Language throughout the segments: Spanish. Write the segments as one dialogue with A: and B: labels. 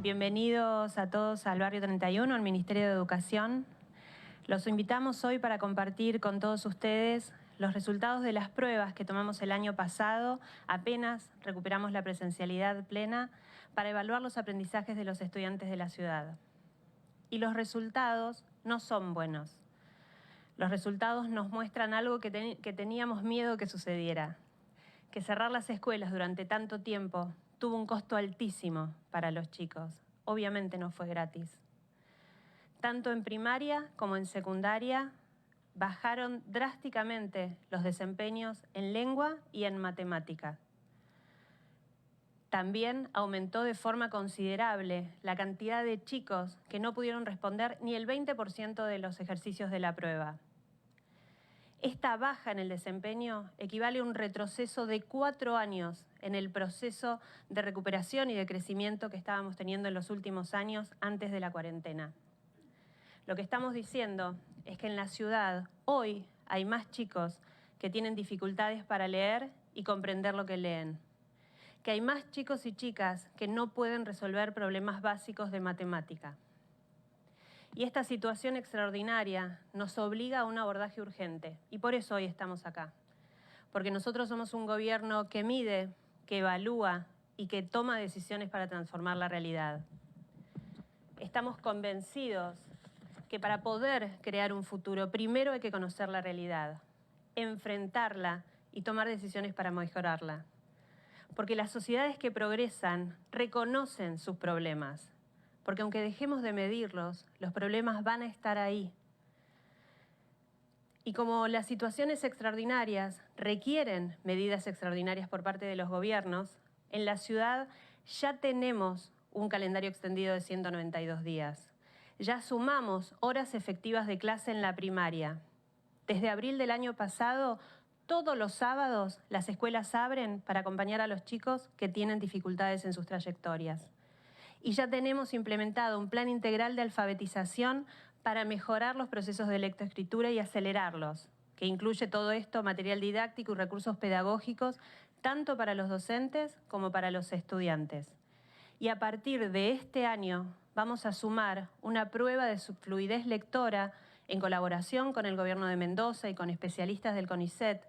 A: Bienvenidos a todos al Barrio 31, al Ministerio de Educación. Los invitamos hoy para compartir con todos ustedes los resultados de las pruebas que tomamos el año pasado, apenas recuperamos la presencialidad plena, para evaluar los aprendizajes de los estudiantes de la ciudad. Y los resultados no son buenos. Los resultados nos muestran algo que teníamos miedo que sucediera, que cerrar las escuelas durante tanto tiempo tuvo un costo altísimo para los chicos. Obviamente no fue gratis. Tanto en primaria como en secundaria bajaron drásticamente los desempeños en lengua y en matemática. También aumentó de forma considerable la cantidad de chicos que no pudieron responder ni el 20% de los ejercicios de la prueba. Esta baja en el desempeño equivale a un retroceso de 4 años en el proceso de recuperación y de crecimiento que estábamos teniendo en los últimos años antes de la cuarentena. Lo que estamos diciendo es que en la ciudad hoy hay más chicos que tienen dificultades para leer y comprender lo que leen, que hay más chicos y chicas que no pueden resolver problemas básicos de matemática. Y esta situación extraordinaria nos obliga a un abordaje urgente. Y por eso hoy estamos acá. Porque nosotros somos un gobierno que mide, que evalúa y que toma decisiones para transformar la realidad. Estamos convencidos que para poder crear un futuro, primero hay que conocer la realidad, enfrentarla y tomar decisiones para mejorarla. Porque las sociedades que progresan reconocen sus problemas. Porque aunque dejemos de medirlos, los problemas van a estar ahí. Y como las situaciones extraordinarias requieren medidas extraordinarias por parte de los gobiernos, en la ciudad ya tenemos un calendario extendido de 192 días. Ya sumamos horas efectivas de clase en la primaria. Desde abril del año pasado, todos los sábados las escuelas abren para acompañar a los chicos que tienen dificultades en sus trayectorias. Y ya tenemos implementado un plan integral de alfabetización para mejorar los procesos de lectoescritura y acelerarlos, que incluye todo esto, material didáctico y recursos pedagógicos, tanto para los docentes como para los estudiantes. Y a partir de este año vamos a sumar una prueba de fluidez lectora en colaboración con el Gobierno de Mendoza y con especialistas del CONICET,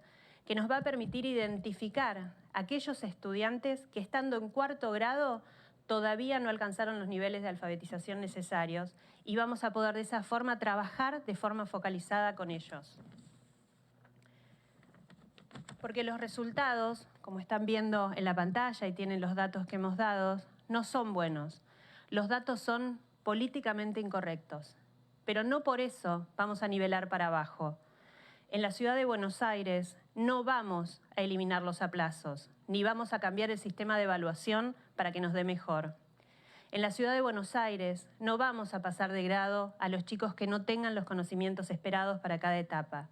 A: que nos va a permitir identificar a aquellos estudiantes que estando en 4º grado todavía no alcanzaron los niveles de alfabetización necesarios y vamos a poder de esa forma trabajar de forma focalizada con ellos. Porque los resultados, como están viendo en la pantalla y tienen los datos que hemos dado, no son buenos. Los datos son políticamente incorrectos, pero no por eso vamos a nivelar para abajo. En la ciudad de Buenos Aires no vamos a eliminar los aplazos, ni vamos a cambiar el sistema de evaluación para que nos dé mejor. En la ciudad de Buenos Aires no vamos a pasar de grado a los chicos que no tengan los conocimientos esperados para cada etapa.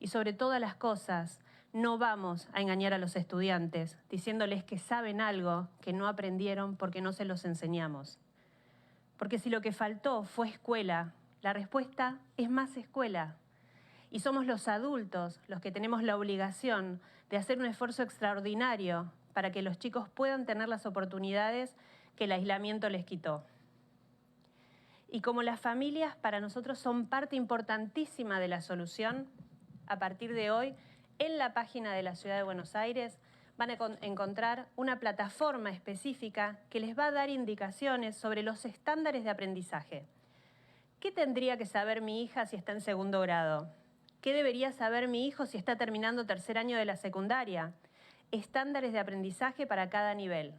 A: Y sobre todas las cosas, no vamos a engañar a los estudiantes diciéndoles que saben algo que no aprendieron porque no se los enseñamos. Porque si lo que faltó fue escuela, la respuesta es más escuela. Y somos los adultos los que tenemos la obligación de hacer un esfuerzo extraordinario para que los chicos puedan tener las oportunidades que el aislamiento les quitó. Y como las familias para nosotros son parte importantísima de la solución, a partir de hoy, en la página de la Ciudad de Buenos Aires van a encontrar una plataforma específica que les va a dar indicaciones sobre los estándares de aprendizaje. ¿Qué tendría que saber mi hija si está en 2º grado? ¿Qué debería saber mi hijo si está terminando 3er año de la secundaria? Estándares de aprendizaje para cada nivel.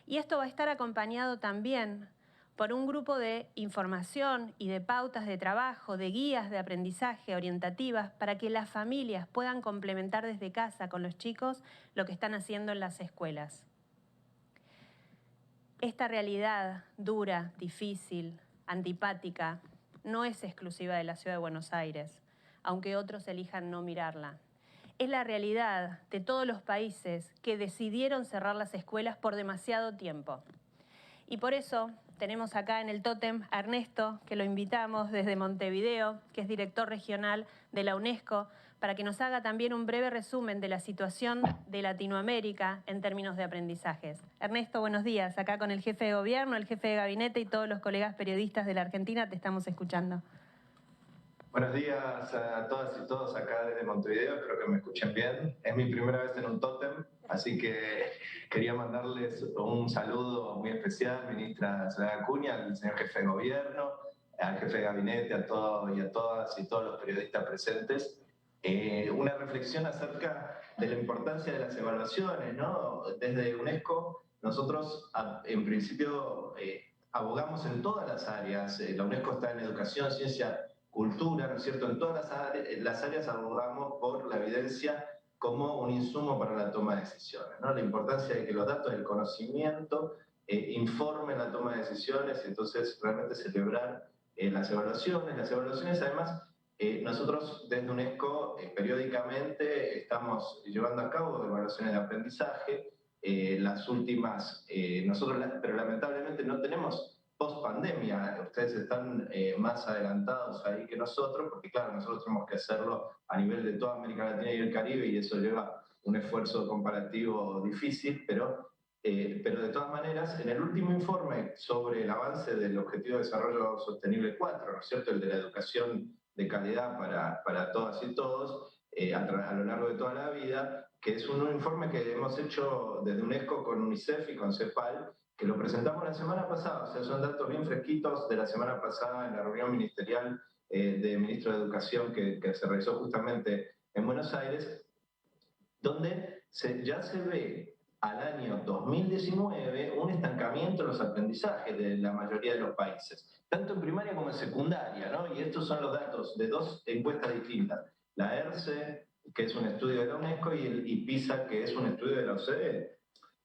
A: Y esto va a estar acompañado también por un grupo de información y de pautas de trabajo, de guías de aprendizaje orientativas para que las familias puedan complementar desde casa con los chicos lo que están haciendo en las escuelas. Esta realidad dura, difícil, antipática, no es exclusiva de la Ciudad de Buenos Aires, aunque otros elijan no mirarla. Es la realidad de todos los países que decidieron cerrar las escuelas por demasiado tiempo. Y por eso tenemos acá en el tótem a Ernesto, que lo invitamos desde Montevideo, que es director regional de la UNESCO, para que nos haga también un breve resumen de la situación de Latinoamérica en términos de aprendizajes. Ernesto, buenos días. Acá con el jefe de gobierno, el jefe de gabinete y todos los colegas periodistas de la Argentina te estamos escuchando.
B: Buenos días a todas y todos acá desde Montevideo, espero que me escuchen bien. Es mi primera vez en un tótem, así que quería mandarles un saludo muy especial, ministra Soledad Acuña, al señor jefe de gobierno, al jefe de gabinete, a todos y a todas y todos los periodistas presentes. Una reflexión acerca de la importancia de las evaluaciones, ¿no? Desde UNESCO, nosotros en principio abogamos en todas las áreas. La UNESCO está en educación, ciencia, cultura, ¿no es cierto? En todas las áreas abogamos por la evidencia como un insumo para la toma de decisiones, ¿no? La importancia de que los datos del conocimiento informen la toma de decisiones y entonces realmente celebrar las evaluaciones. Las evaluaciones, además, nosotros desde UNESCO periódicamente estamos llevando a cabo evaluaciones de aprendizaje. Las últimas, pero lamentablemente no tenemos post pandemia. Ustedes están más adelantados ahí que nosotros, porque claro, nosotros tenemos que hacerlo a nivel de toda América Latina y el Caribe, y eso lleva un esfuerzo comparativo difícil, pero de todas maneras, en el último informe sobre el avance del Objetivo de Desarrollo Sostenible 4, ¿no es cierto?, el de la educación de calidad para todas y todos, a lo largo de toda la vida, que es un informe que hemos hecho desde UNESCO con UNICEF y con CEPAL, que lo presentamos la semana pasada, o sea, son datos bien fresquitos de la semana pasada en la reunión ministerial de ministro de Educación que se realizó justamente en Buenos Aires, donde ya se ve al año 2019 un estancamiento en los aprendizajes de la mayoría de los países, tanto en primaria como en secundaria, ¿no? Y estos son los datos de dos encuestas distintas, la ERCE, que es un estudio de la UNESCO, y PISA, que es un estudio de la OCDE.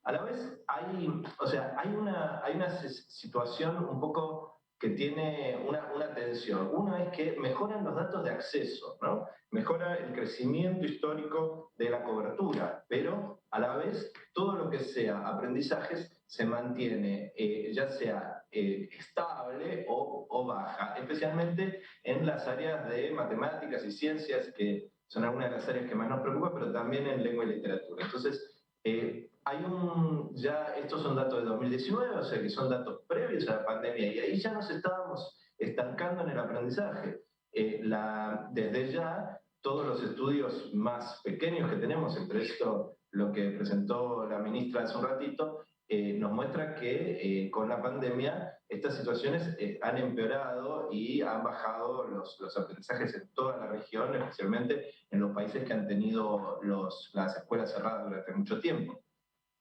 B: A la vez hay una situación un poco que tiene una tensión. Uno es que mejoran los datos de acceso, ¿no? Mejora el crecimiento histórico de la cobertura, pero a la vez todo lo que sea aprendizajes se mantiene ya sea estable o baja, especialmente en las áreas de matemáticas y ciencias, que son algunas de las áreas que más nos preocupan, pero también en lengua y literatura. Entonces, estos son datos de 2019, o sea que son datos previos a la pandemia, y ahí ya nos estábamos estancando en el aprendizaje. Desde ya, todos los estudios más pequeños que tenemos, entre esto lo que presentó la ministra hace un ratito, nos muestra que con la pandemia estas situaciones han empeorado y han bajado los aprendizajes en toda la región, especialmente en los países que han tenido las escuelas cerradas durante mucho tiempo.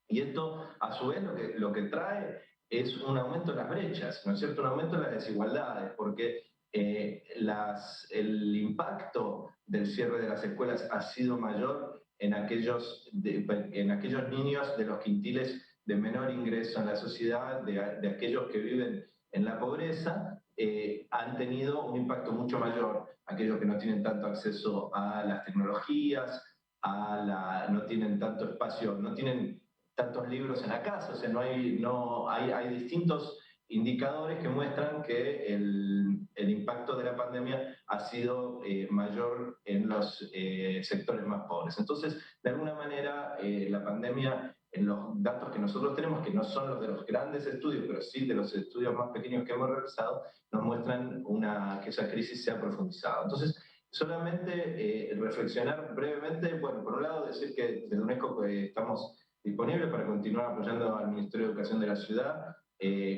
B: Y esto, a su vez, lo que trae es un aumento de las brechas, ¿no es cierto? Un aumento de las desigualdades, porque el impacto del cierre de las escuelas ha sido mayor en aquellos niños de los quintiles de menor ingreso en la sociedad, de aquellos que viven en la pobreza, han tenido un impacto mucho mayor. Aquellos que no tienen tanto acceso a las tecnologías, no tienen tanto espacio, no tienen tantos libros en la casa, o sea, hay distintos indicadores que muestran que el impacto de la pandemia ha sido mayor en los sectores más pobres. Entonces, de alguna manera, la pandemia, en los datos que nosotros tenemos, que no son los de los grandes estudios, pero sí de los estudios más pequeños que hemos realizado, nos muestran que esa crisis se ha profundizado. Entonces, solamente reflexionar brevemente, bueno, por un lado decir que desde UNESCO estamos disponibles para continuar apoyando al Ministerio de Educación de la ciudad,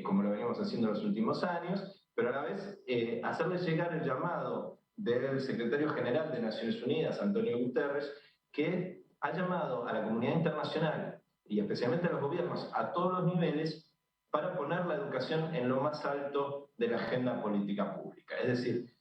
B: como lo venimos haciendo en los últimos años, pero a la vez hacerles llegar el llamado del secretario general de Naciones Unidas, Antonio Guterres, que ha llamado a la comunidad internacional y especialmente a los gobiernos a todos los niveles para poner la educación en lo más alto de la agenda política pública. Es decir,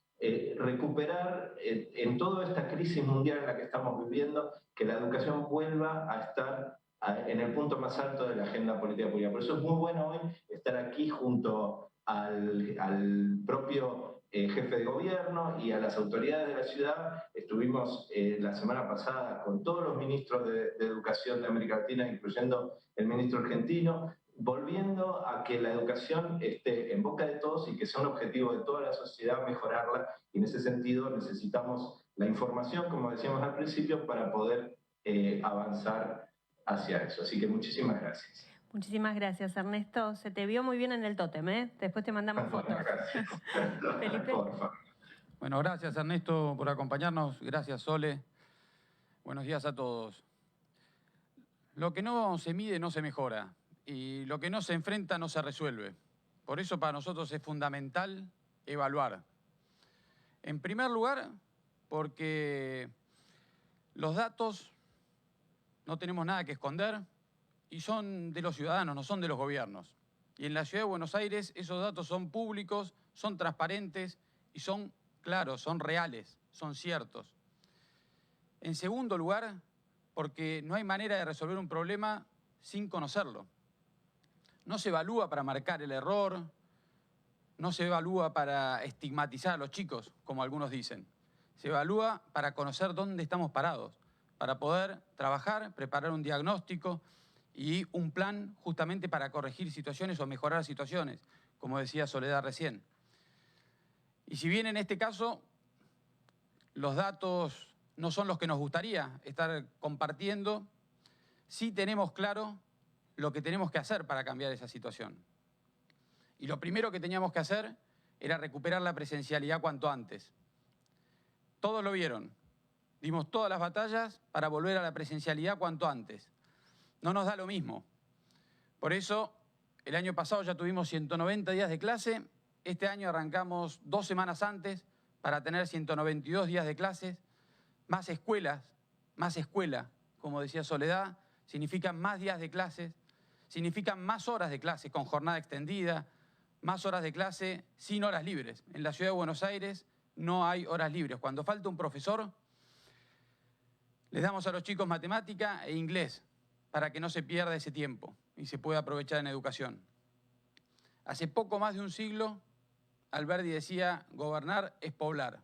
B: recuperar en toda esta crisis mundial en la que estamos viviendo, que la educación vuelva a estar en el punto más alto de la agenda política pública. Por eso es muy bueno hoy estar aquí junto al propio jefe de gobierno y a las autoridades de la ciudad. Estuvimos la semana pasada con todos los ministros de Educación de América Latina, incluyendo el ministro argentino, volviendo a que la educación esté en boca de todos y que sea un objetivo de toda la sociedad mejorarla, y en ese sentido necesitamos la información, como decíamos al principio, para poder avanzar hacia eso. Así que muchísimas gracias.
A: Muchísimas gracias, Ernesto. Se te vio muy bien en el tótem, ¿eh? Después te mandamos fotos.
B: Gracias.
A: Felipe.
B: Por favor.
C: Bueno, gracias Ernesto por acompañarnos. Gracias Sole. Buenos días a todos. Lo que no se mide no se mejora y lo que no se enfrenta no se resuelve. Por eso para nosotros es fundamental evaluar. En primer lugar, porque los datos no tenemos nada que esconder y son de los ciudadanos, no son de los gobiernos. Y en la Ciudad de Buenos Aires esos datos son públicos, son transparentes y son claros, son reales, son ciertos. En segundo lugar, porque no hay manera de resolver un problema sin conocerlo. No se evalúa para marcar el error, no se evalúa para estigmatizar a los chicos, como algunos dicen. Se evalúa para conocer dónde estamos parados, para poder trabajar, preparar un diagnóstico y un plan justamente para corregir situaciones o mejorar situaciones, como decía Soledad recién. Y si bien en este caso los datos no son los que nos gustaría estar compartiendo, sí tenemos claro lo que tenemos que hacer para cambiar esa situación. Y lo primero que teníamos que hacer era recuperar la presencialidad cuanto antes. Todos lo vieron. Dimos todas las batallas para volver a la presencialidad cuanto antes. No nos da lo mismo. Por eso, el año pasado ya tuvimos 190 días de clase. Este año arrancamos 2 semanas antes para tener 192 días de clases. Más escuelas, más escuela, como decía Soledad, significan más días de clases, significan más horas de clase con jornada extendida, más horas de clase sin horas libres. En la Ciudad de Buenos Aires no hay horas libres. Cuando falta un profesor, les damos a los chicos matemática e inglés para que no se pierda ese tiempo y se pueda aprovechar en educación. Hace poco más de un siglo, Alberdi decía, gobernar es poblar.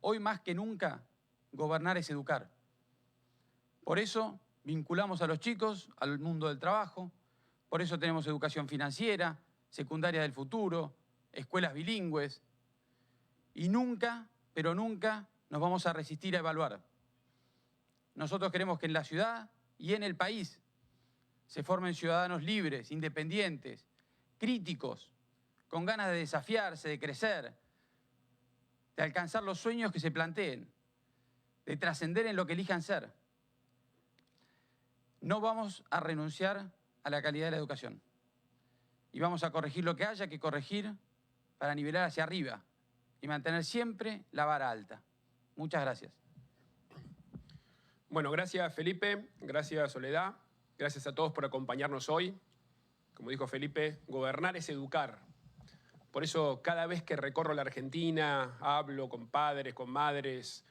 C: Hoy más que nunca, gobernar es educar. Por eso vinculamos a los chicos al mundo del trabajo, por eso tenemos educación financiera, secundaria del futuro, escuelas bilingües. Y nunca, pero nunca, nos vamos a resistir a evaluar. Nosotros queremos que en la ciudad y en el país se formen ciudadanos libres, independientes, críticos, con ganas de desafiarse, de crecer, de alcanzar los sueños que se planteen, de trascender en lo que elijan ser. No vamos a renunciar a la calidad de la educación. Y vamos a corregir lo que haya que corregir para nivelar hacia arriba y mantener siempre la vara alta. Muchas gracias.
D: Bueno, gracias Felipe, gracias Soledad, gracias a todos por acompañarnos hoy. Como dijo Felipe, gobernar es educar. Por eso cada vez que recorro la Argentina, hablo con padres, con madres,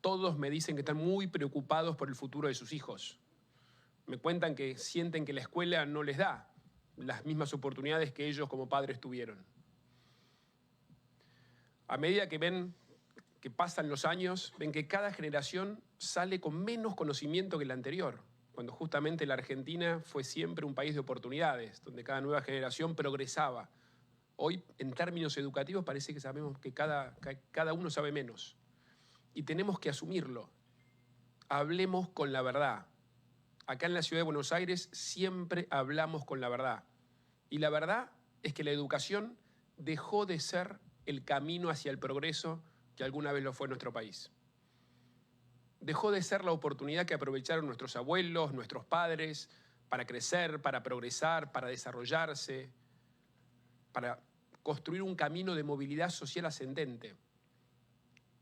D: todos me dicen que están muy preocupados por el futuro de sus hijos. Me cuentan que sienten que la escuela no les da las mismas oportunidades que ellos como padres tuvieron. A medida que ven que pasan los años, ven que cada generación sale con menos conocimiento que la anterior, cuando justamente la Argentina fue siempre un país de oportunidades, donde cada nueva generación progresaba. Hoy, en términos educativos, parece que sabemos que cada uno sabe menos. Y tenemos que asumirlo. Hablemos con la verdad. Acá en la Ciudad de Buenos Aires siempre hablamos con la verdad. Y la verdad es que la educación dejó de ser el camino hacia el progreso que alguna vez lo fue en nuestro país. Dejó de ser la oportunidad que aprovecharon nuestros abuelos, nuestros padres, para crecer, para progresar, para desarrollarse, para construir un camino de movilidad social ascendente.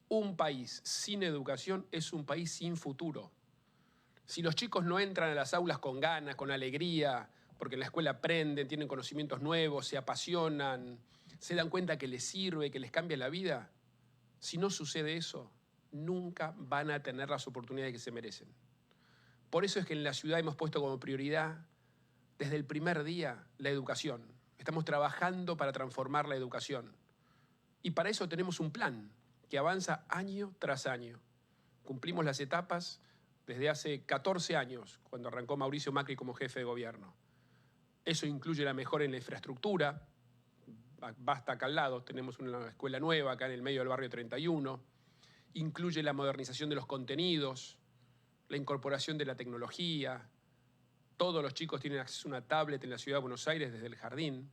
D: Un país sin educación es un país sin futuro. Si los chicos no entran a las aulas con ganas, con alegría, porque en la escuela aprenden, tienen conocimientos nuevos, se apasionan, se dan cuenta que les sirve, que les cambia la vida, si no sucede eso, nunca van a tener las oportunidades que se merecen. Por eso es que en la ciudad hemos puesto como prioridad, desde el primer día, la educación. Estamos trabajando para transformar la educación. Y para eso tenemos un plan que avanza año tras año. Cumplimos las etapas desde hace 14 años, cuando arrancó Mauricio Macri como jefe de gobierno. Eso incluye la mejora en la infraestructura. Basta acá al lado, tenemos una escuela nueva acá en el medio del barrio 31. incluye la modernización de los contenidos, la incorporación de la tecnología. Todos los chicos tienen acceso a una tablet en la Ciudad de Buenos Aires desde el jardín.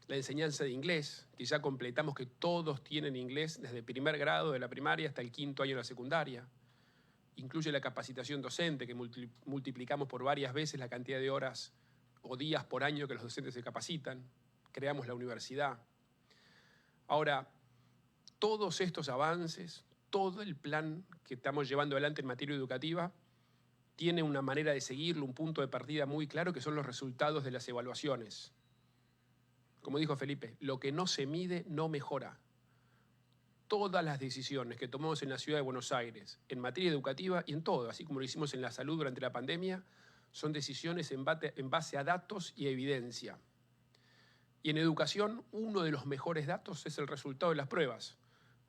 D: La enseñanza de inglés, que ya completamos que todos tienen inglés desde el primer grado de la primaria hasta el 5º año de la secundaria. Incluye la capacitación docente, que multiplicamos por varias veces la cantidad de horas o días por año que los docentes se capacitan. Creamos la universidad. Ahora, todos estos avances, todo el plan que estamos llevando adelante en materia educativa, tiene una manera de seguirlo, un punto de partida muy claro, que son los resultados de las evaluaciones. Como dijo Felipe, lo que no se mide no mejora. Todas las decisiones que tomamos en la Ciudad de Buenos Aires, en materia educativa y en todo, así como lo hicimos en la salud durante la pandemia, son decisiones en base a datos y evidencia. Y en educación, uno de los mejores datos es el resultado de las pruebas,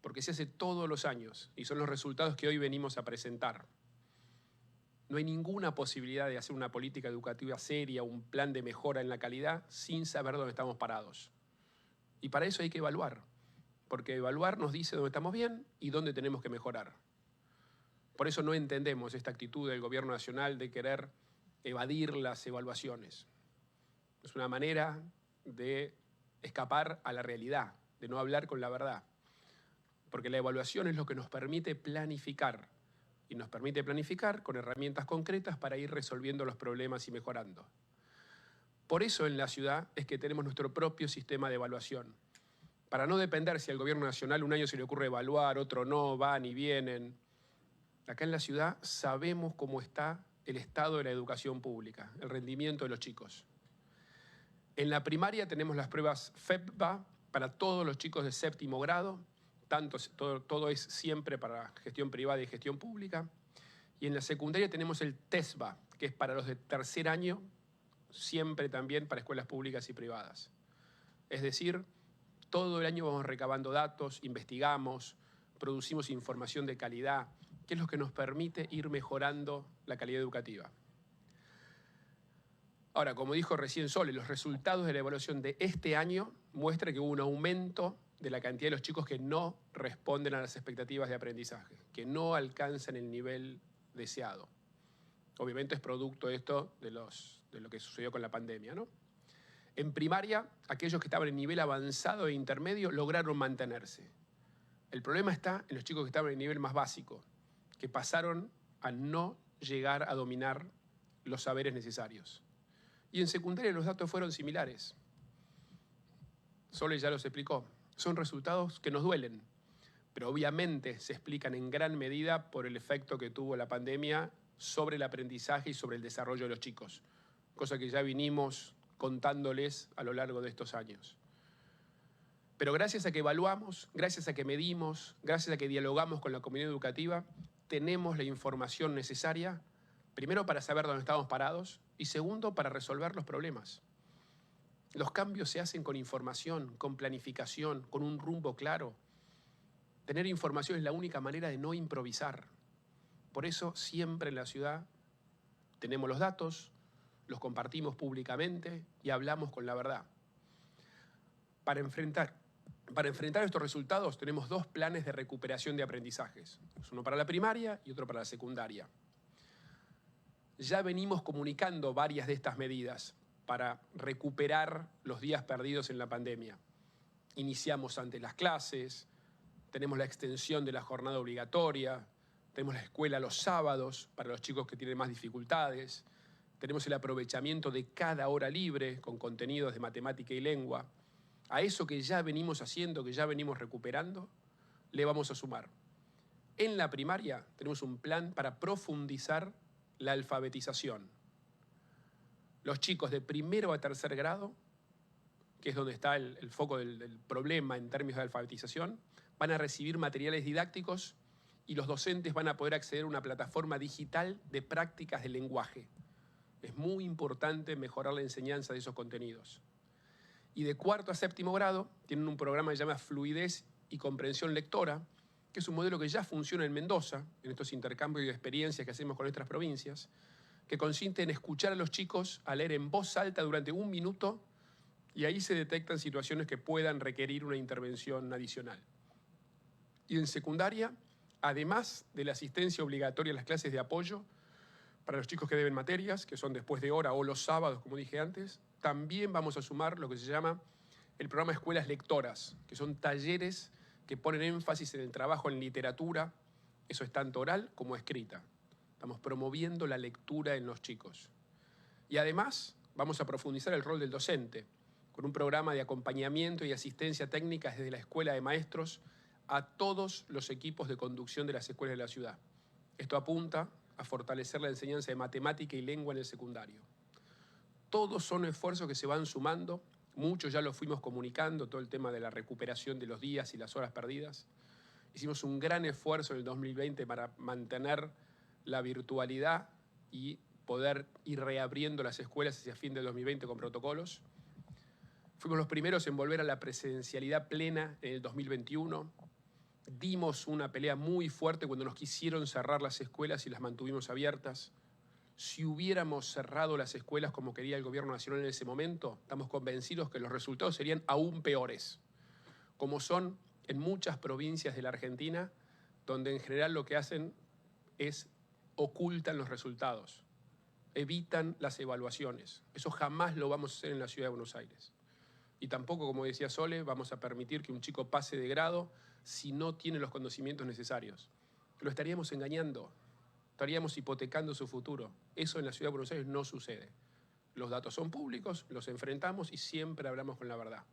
D: porque se hace todos los años y son los resultados que hoy venimos a presentar. No hay ninguna posibilidad de hacer una política educativa seria, un plan de mejora en la calidad, sin saber dónde estamos parados. Y para eso hay que evaluar, porque evaluar nos dice dónde estamos bien y dónde tenemos que mejorar. Por eso no entendemos esta actitud del Gobierno Nacional de querer evadir las evaluaciones. Es una manera de escapar a la realidad, de no hablar con la verdad. Porque la evaluación es lo que nos permite planificar, y nos permite planificar con herramientas concretas para ir resolviendo los problemas y mejorando. Por eso en la ciudad es que tenemos nuestro propio sistema de evaluación, para no depender si al Gobierno Nacional un año se le ocurre evaluar, otro no, van y vienen. Acá en la ciudad sabemos cómo está el estado de la educación pública, el rendimiento de los chicos. En la primaria tenemos las pruebas FEPBA para todos los chicos de 7º grado, todo es siempre para gestión privada y gestión pública. Y en la secundaria tenemos el TESBA, que es para los de 3er año, siempre también para escuelas públicas y privadas. Es decir, todo el año vamos recabando datos, investigamos, producimos información de calidad, que es lo que nos permite ir mejorando la calidad educativa. Ahora, como dijo recién Sole, los resultados de la evaluación de este año muestran que hubo un aumento de la cantidad de los chicos que no responden a las expectativas de aprendizaje, que no alcanzan el nivel deseado. Obviamente es producto esto de lo que sucedió con la pandemia, ¿no? En primaria, aquellos que estaban en nivel avanzado e intermedio lograron mantenerse. El problema está en los chicos que estaban en nivel más básico, que pasaron a no llegar a dominar los saberes necesarios. Y en secundaria los datos fueron similares. Sole ya los explicó. Son resultados que nos duelen, pero obviamente se explican en gran medida por el efecto que tuvo la pandemia sobre el aprendizaje y sobre el desarrollo de los chicos, cosa que ya vinimos contándoles a lo largo de estos años. Pero gracias a que evaluamos, gracias a que medimos, gracias a que dialogamos con la comunidad educativa, tenemos la información necesaria, primero para saber dónde estamos parados y segundo para resolver los problemas. Los cambios se hacen con información, con planificación, con un rumbo claro. Tener información es la única manera de no improvisar. Por eso siempre en la ciudad tenemos los datos, los compartimos públicamente y hablamos con la verdad. Para enfrentar estos resultados tenemos 2 planes de recuperación de aprendizajes. Uno para la primaria y otro para la secundaria. Ya venimos comunicando varias de estas medidas para recuperar los días perdidos en la pandemia. Iniciamos antes las clases, tenemos la extensión de la jornada obligatoria, tenemos la escuela los sábados para los chicos que tienen más dificultades, tenemos el aprovechamiento de cada hora libre con contenidos de matemática y lengua. A eso que ya venimos haciendo, que ya venimos recuperando, le vamos a sumar. En la primaria tenemos un plan para profundizar la alfabetización. Los chicos de 1º a 3er grado, que es donde está el foco del problema en términos de alfabetización, van a recibir materiales didácticos y los docentes van a poder acceder a una plataforma digital de prácticas de lenguaje. Es muy importante mejorar la enseñanza de esos contenidos. Y de 4º a 7º grado tienen un programa que se llama Fluidez y Comprensión Lectora, que es un modelo que ya funciona en Mendoza, en estos intercambios de experiencias que hacemos con nuestras provincias, que consiste en escuchar a los chicos a leer en voz alta durante 1 minuto y ahí se detectan situaciones que puedan requerir una intervención adicional. Y en secundaria además de la asistencia obligatoria a las clases de apoyo para los chicos que deben materias, que son después de hora o los sábados, como dije antes, también vamos a sumar lo que se llama el programa Escuelas Lectoras, que son talleres que ponen énfasis en el trabajo en literatura, eso es tanto oral como escrita. Estamos promoviendo la lectura en los chicos. Y además vamos a profundizar el rol del docente, con un programa de acompañamiento y asistencia técnica desde la Escuela de Maestros a todos los equipos de conducción de las escuelas de la ciudad. Esto apunta a fortalecer la enseñanza de matemática y lengua en el secundario. Todos son esfuerzos que se van sumando, muchos ya los fuimos comunicando, todo el tema de la recuperación de los días y las horas perdidas. Hicimos un gran esfuerzo en el 2020 para mantener la virtualidad y poder ir reabriendo las escuelas hacia fin del 2020 con protocolos. Fuimos los primeros en volver a la presencialidad plena en el 2021. Dimos una pelea muy fuerte cuando nos quisieron cerrar las escuelas y las mantuvimos abiertas. Si hubiéramos cerrado las escuelas como quería el gobierno nacional en ese momento, estamos convencidos que los resultados serían aún peores, como son en muchas provincias de la Argentina, donde en general lo que hacen es ocultan los resultados, evitan las evaluaciones. Eso jamás lo vamos a hacer en la ciudad de Buenos Aires. Y tampoco, como decía Sole, vamos a permitir que un chico pase de grado si no tiene los conocimientos necesarios. Lo estaríamos engañando, estaríamos hipotecando su futuro. Eso en la ciudad de Buenos Aires no sucede. Los datos son públicos, los enfrentamos y siempre hablamos con la verdad.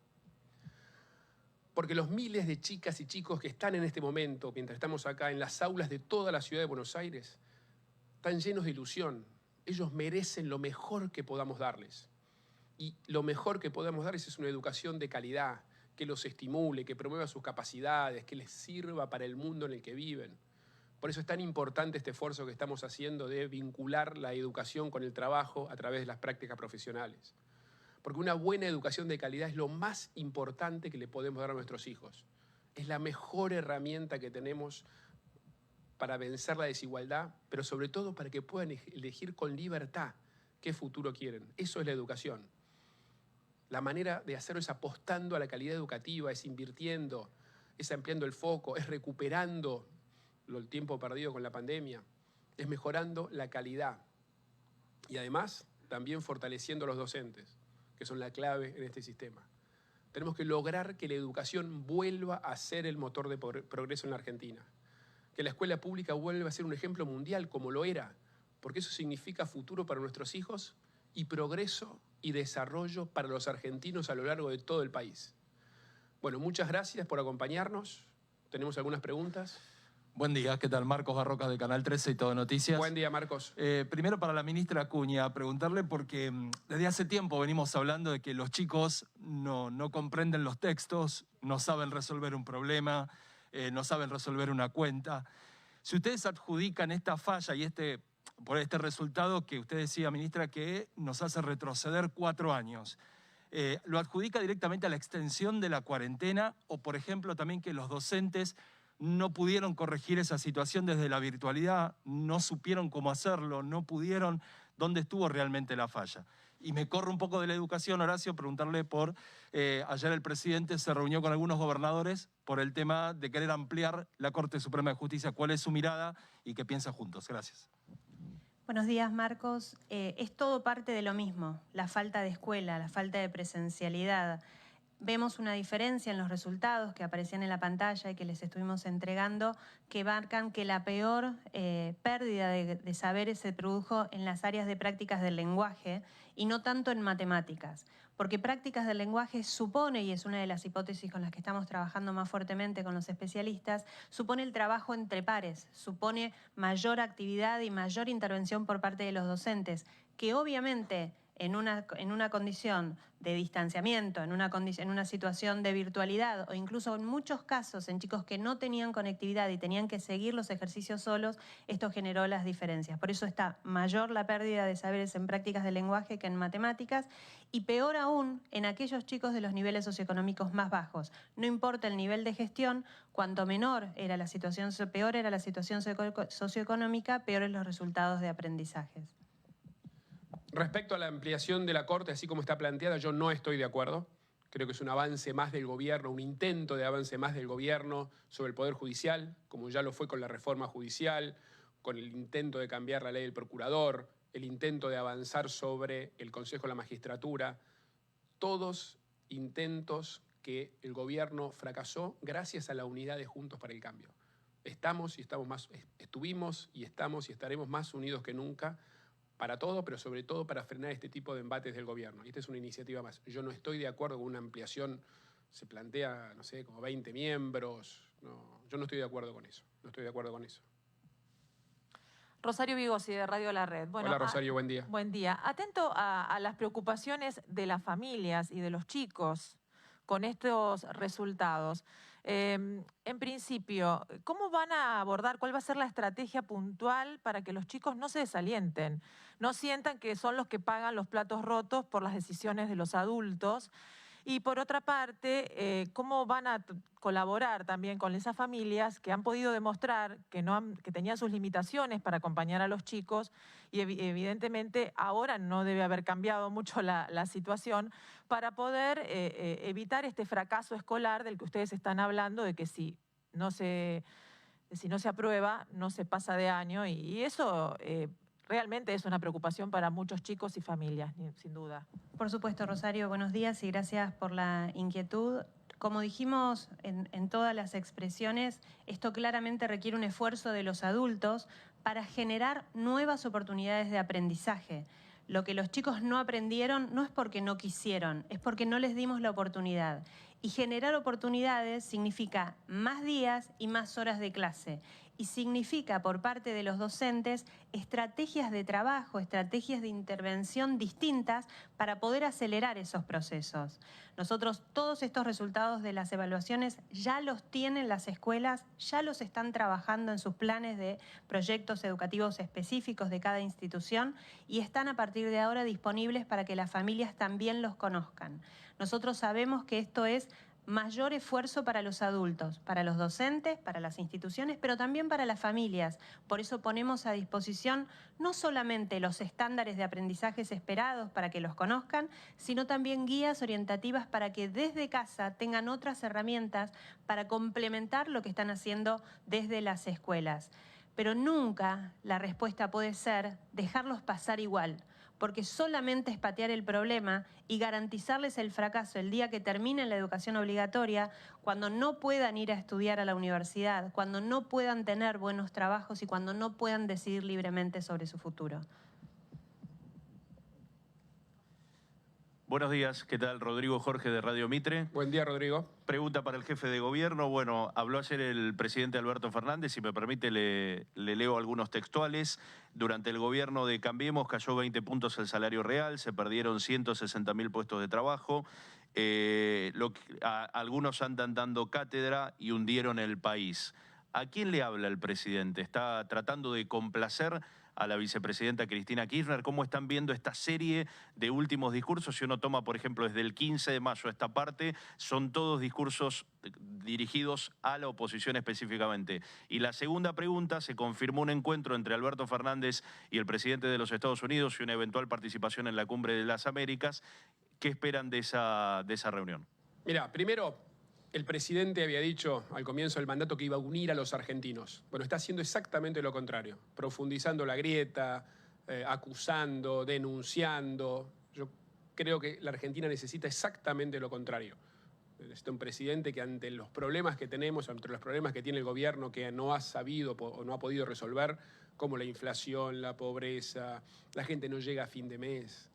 D: Porque los miles de chicas y chicos que están en este momento, mientras estamos acá, en las aulas de toda la ciudad de Buenos Aires, están llenos de ilusión. Ellos merecen lo mejor que podamos darles. Y lo mejor que podamos darles es una educación de calidad, que los estimule, que promueva sus capacidades, que les sirva para el mundo en el que viven. Por eso es tan importante este esfuerzo que estamos haciendo de vincular la educación con el trabajo a través de las prácticas profesionales. Porque una buena educación de calidad es lo más importante que le podemos dar a nuestros hijos. Es la mejor herramienta que tenemos para vencer la desigualdad, pero sobre todo para que puedan elegir con libertad qué futuro quieren. Eso es la educación. La manera de hacerlo es apostando a la calidad educativa, es invirtiendo, es ampliando el foco, es recuperando el tiempo perdido con la pandemia, es mejorando la calidad y además también fortaleciendo a los docentes, que son la clave en este sistema. Tenemos que lograr que la educación vuelva a ser el motor de progreso en la Argentina, que la escuela pública vuelva a ser un ejemplo mundial como lo era, porque eso significa futuro para nuestros hijos y progreso y desarrollo para los argentinos a lo largo de todo el país. Bueno, muchas gracias por acompañarnos. ¿Tenemos algunas preguntas?
E: Buen día, ¿qué tal? Marcos Barroca de Canal 13 y Todo Noticias.
D: Buen día, Marcos.
E: Primero para la ministra Acuña, preguntarle porque desde hace tiempo venimos hablando de que los chicos no comprenden los textos, no saben resolver un problema, no saben resolver una cuenta. Si ustedes adjudican esta falla y por este resultado que usted decía, ministra, que nos hace retroceder 4 años, ¿lo adjudica directamente a la extensión de la cuarentena o, por ejemplo, también que los docentes no pudieron corregir esa situación desde la virtualidad, no supieron cómo hacerlo, no pudieron? ¿Dónde estuvo realmente la falla? Y me corro un poco de la educación, Horacio, preguntarle por... ayer el presidente se reunió con algunos gobernadores por el tema de querer ampliar la Corte Suprema de Justicia. ¿Cuál es su mirada y qué piensa juntos? Gracias.
A: Buenos días, Marcos. Es todo parte de lo mismo, la falta de escuela, la falta de presencialidad. Vemos una diferencia en los resultados que aparecían en la pantalla y que les estuvimos entregando, que marcan que la peor pérdida de saberes se produjo en las áreas de prácticas del lenguaje y no tanto en matemáticas. Porque prácticas del lenguaje supone, y es una de las hipótesis con las que estamos trabajando más fuertemente con los especialistas, supone el trabajo entre pares, supone mayor actividad y mayor intervención por parte de los docentes, que obviamente en una condición de distanciamiento, en una situación de virtualidad o incluso en muchos casos en chicos que no tenían conectividad y tenían que seguir los ejercicios solos, esto generó las diferencias. Por eso está mayor la pérdida de saberes en prácticas de lenguaje que en matemáticas y peor aún en aquellos chicos de los niveles socioeconómicos más bajos. No importa el nivel de gestión, cuanto menor era la situación, peor era la situación socioeconómica, peores los resultados de aprendizajes.
D: Respecto a la ampliación de la Corte, así como está planteada, yo no estoy de acuerdo. Creo que es un avance más del gobierno, un intento de avance más del gobierno sobre el Poder Judicial, como ya lo fue con la reforma judicial, con el intento de cambiar la ley del procurador, el intento de avanzar sobre el Consejo de la Magistratura. Todos intentos que el gobierno fracasó gracias a la unidad de Juntos para el Cambio. Estuvimos y estamos y estaremos más unidos que nunca para todo, pero sobre todo para frenar este tipo de embates del gobierno. Y esta es una iniciativa más. Yo no estoy de acuerdo con una ampliación, se plantea, no sé, como 20 miembros. No, yo no estoy de acuerdo con eso. No estoy de acuerdo con eso.
F: Rosario Vigosi, de Radio La Red. Bueno,
D: hola, Rosario, buen día.
F: Buen día. Atento a las preocupaciones de las familias y de los chicos con estos resultados. En principio, ¿cómo van a abordar, cuál va a ser la estrategia puntual para que los chicos no se desalienten, no sientan que son los que pagan los platos rotos por las decisiones de los adultos? Y por otra parte, ¿cómo van a colaborar también con esas familias que han podido demostrar que tenían sus limitaciones para acompañar a los chicos y evidentemente ahora no debe haber cambiado mucho la situación para poder evitar este fracaso escolar del que ustedes están hablando, de que si no se aprueba, no se pasa de año y eso realmente es una preocupación para muchos chicos y familias, sin duda.
A: Por supuesto, Rosario, buenos días y gracias por la inquietud. Como dijimos en todas las expresiones, esto claramente requiere un esfuerzo de los adultos para generar nuevas oportunidades de aprendizaje. Lo que los chicos no aprendieron no es porque no quisieron, es porque no les dimos la oportunidad. Y generar oportunidades significa más días y más horas de clase. Y significa por parte de los docentes estrategias de trabajo, estrategias de intervención distintas para poder acelerar esos procesos. Nosotros todos estos resultados de las evaluaciones ya los tienen las escuelas, ya los están trabajando en sus planes de proyectos educativos específicos de cada institución y están a partir de ahora disponibles para que las familias también los conozcan. Nosotros sabemos que esto es mayor esfuerzo para los adultos, para los docentes, para las instituciones, pero también para las familias. Por eso ponemos a disposición no solamente los estándares de aprendizajes esperados para que los conozcan, sino también guías orientativas para que desde casa tengan otras herramientas para complementar lo que están haciendo desde las escuelas. Pero nunca la respuesta puede ser dejarlos pasar igual, porque solamente es patear el problema y garantizarles el fracaso el día que terminen la educación obligatoria, cuando no puedan ir a estudiar a la universidad, cuando no puedan tener buenos trabajos y cuando no puedan decidir libremente sobre su futuro.
G: Buenos días, ¿qué tal? Rodrigo Jorge de Radio Mitre.
D: Buen día, Rodrigo.
G: Pregunta para el jefe de gobierno. Bueno, habló ayer el presidente Alberto Fernández, si me permite le leo algunos textuales. Durante el gobierno de Cambiemos cayó 20 puntos el salario real, se perdieron 160.000 puestos de trabajo. Algunos andan dando cátedra y hundieron el país. ¿A quién le habla el presidente? ¿Está tratando de complacer a la vicepresidenta Cristina Kirchner? ¿Cómo están viendo esta serie de últimos discursos? Si uno toma, por ejemplo, desde el 15 de mayo a esta parte, son todos discursos dirigidos a la oposición específicamente. Y la segunda pregunta, se confirmó un encuentro entre Alberto Fernández y el presidente de los Estados Unidos y una eventual participación en la Cumbre de las Américas. ¿Qué esperan de esa reunión?
D: Mira, primero, el presidente había dicho al comienzo del mandato que iba a unir a los argentinos. Bueno, está haciendo exactamente lo contrario, profundizando la grieta, acusando, denunciando. Yo creo que la Argentina necesita exactamente lo contrario. Necesita un presidente que ante los problemas que tenemos, ante los problemas que tiene el gobierno que no ha sabido o no ha podido resolver, como la inflación, la pobreza, la gente no llega a fin de mes,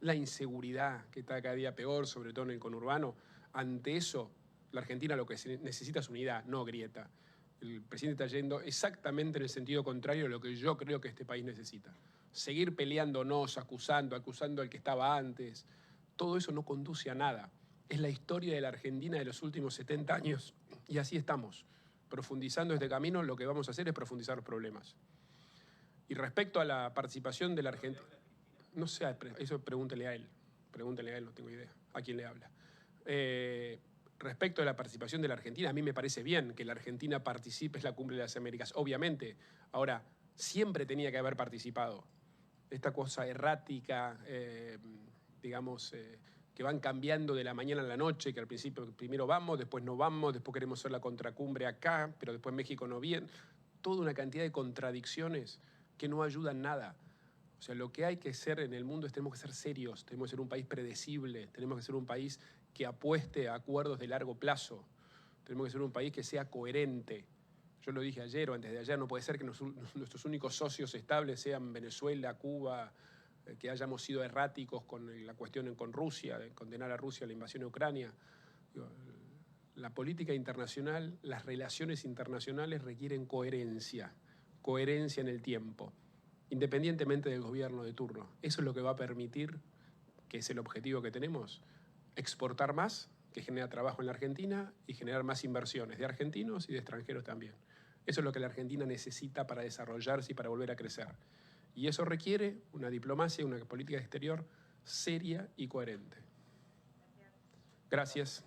D: la inseguridad que está cada día peor, sobre todo en el conurbano, ante eso la Argentina lo que necesita es unidad, no grieta. El presidente está yendo exactamente en el sentido contrario de lo que yo creo que este país necesita. Seguir peleándonos, acusando al que estaba antes, todo eso no conduce a nada. Es la historia de la Argentina de los últimos 70 años y así estamos. Profundizando este camino, lo que vamos a hacer es profundizar los problemas. Y respecto a la participación de la Argentina, no sé, eso pregúntele a él, no tengo idea a quién le habla. Respecto a la participación de la Argentina, a mí me parece bien que la Argentina participe en la Cumbre de las Américas, obviamente. Ahora, siempre tenía que haber participado. Esta cosa errática, que van cambiando de la mañana a la noche, que al principio primero vamos, después no vamos, después queremos hacer la contracumbre acá, pero después México no viene. Toda una cantidad de contradicciones que no ayudan nada. O sea, lo que hay que ser en el mundo es tenemos que ser serios, tenemos que ser un país predecible, tenemos que ser un país que apueste a acuerdos de largo plazo, tenemos que ser un país que sea coherente. Yo lo dije ayer o antes de ayer, no puede ser que nuestros únicos socios estables sean Venezuela, Cuba, que hayamos sido erráticos con la cuestión con Rusia, de condenar a Rusia a la invasión de Ucrania. La política internacional, las relaciones internacionales requieren coherencia, coherencia en el tiempo, independientemente del gobierno de turno. Eso es lo que va a permitir, que es el objetivo que tenemos, exportar más, que genera trabajo en la Argentina, y generar más inversiones de argentinos y de extranjeros también. Eso es lo que la Argentina necesita para desarrollarse y para volver a crecer. Y eso requiere una diplomacia, una política exterior seria y coherente. Gracias.